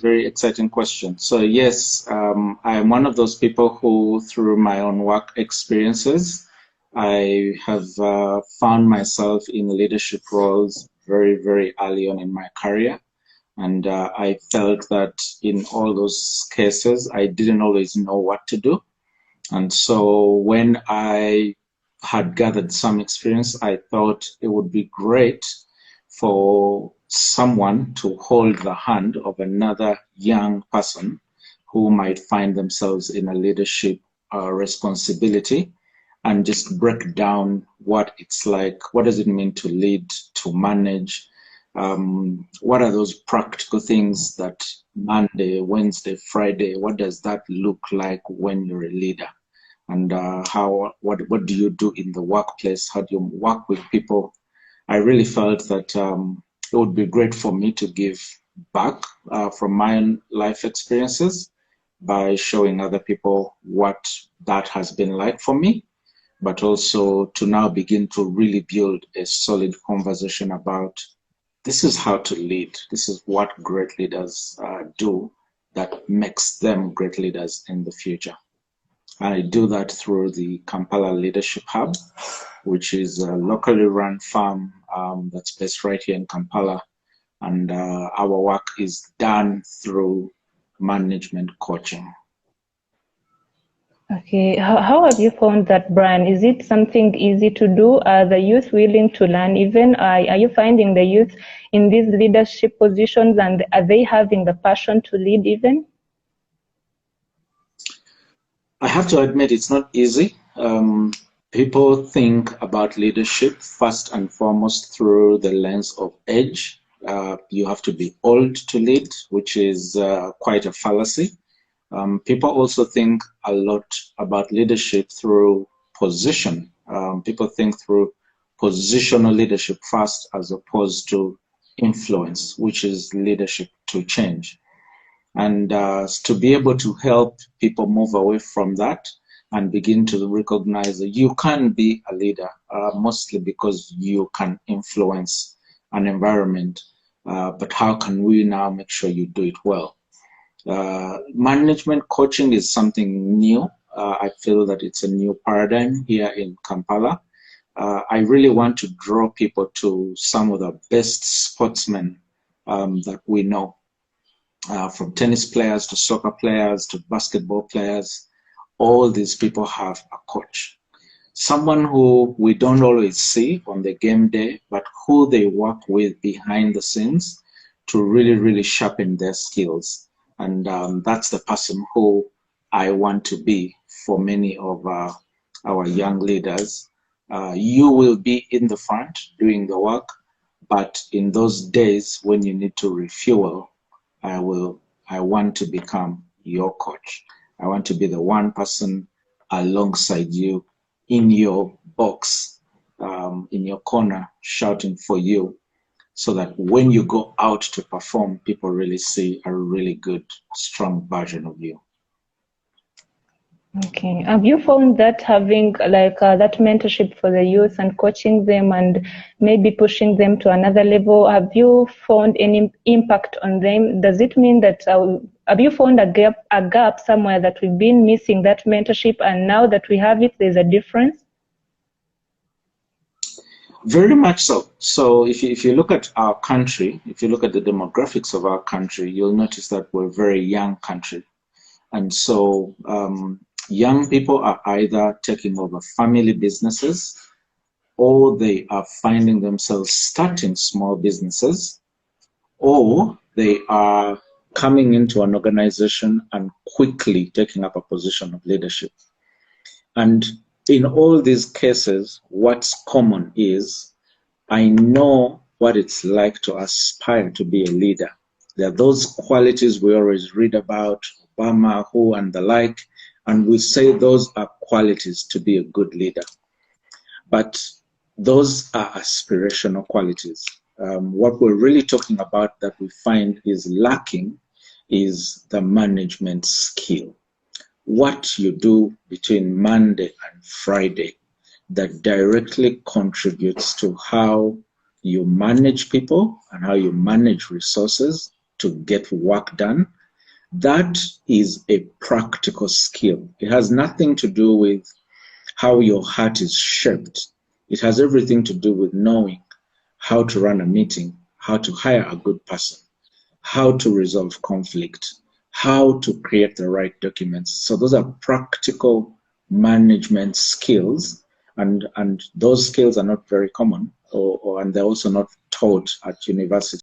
very exciting question. So yes, I am one of those people who, through my own work experiences, I have found myself in leadership roles very, very early on in my career. And I felt that in all those cases, I didn't always know what to do. And so when I had gathered some experience, I thought it would be great for someone to hold the hand of another young person who might find themselves in a leadership responsibility and just break down what it's like. What does it mean to lead, to manage? What are those practical things that Monday, Wednesday, Friday, what does that look like when you're a leader? And what do you do in the workplace? How do you work with people? I really felt that it would be great for me to give back from my own life experiences by showing other people what that has been like for me, but also to now begin to really build a solid conversation about this is how to lead. This is what great leaders do that makes them great leaders in the future. I do that through the Kampala Leadership Hub, which is a locally run farm that's based right here in Kampala. And our work is done through management coaching. Okay, how have you found that, Brian? Is it something easy to do? Are the youth willing to learn even? Are you finding the youth in these leadership positions, and are they having the passion to lead even? I have to admit it's not easy. People think about leadership first and foremost through the lens of age. You have to be old to lead, which is quite a fallacy. People also think a lot about leadership through position. People think through positional leadership first as opposed to influence, which is leadership to change. And to be able to help people move away from that and begin to recognize that you can be a leader, mostly because you can influence an environment, but how can we now make sure you do it well? Management coaching is something new. I feel that it's a new paradigm here in Kampala. I really want to draw people to some of the best sportsmen that we know. From tennis players to soccer players to basketball players, all these people have a coach. Someone who we don't always see on the game day, but who they work with behind the scenes to really, really sharpen their skills. And that's the person who I want to be for many of our young leaders. You will be in the front doing the work, but in those days when you need to refuel, I want to become your coach. I want to be the one person alongside you in your box, in your corner, shouting for you, so that when you go out to perform, people really see a really good, strong version of you. Okay. Have you found that having that mentorship for the youth and coaching them and maybe pushing them to another level, have you found any impact on them? Does it mean that, have you found a gap somewhere that we've been missing that mentorship, and now that we have it, there's a difference? Very much so. So if you look at our country, if you look at the demographics of our country, you'll notice that we're a very young country. And so young people are either taking over family businesses, or they are finding themselves starting small businesses, or they are coming into an organization and quickly taking up a position of leadership. And in all these cases, what's common is I know what it's like to aspire to be a leader. There are those qualities we always read about, Obama, who, and the like, and we say those are qualities to be a good leader. But those are aspirational qualities. What we're really talking about that we find is lacking is the management skill. What you do between Monday and Friday that directly contributes to how you manage people and how you manage resources to get work done. That is a practical skill. It has nothing to do with how your heart is shaped. It has everything to do with knowing how to run a meeting, how to hire a good person, how to resolve conflict, how to create the right documents. So those are practical management skills, and those skills are not very common, and they're also not taught at university.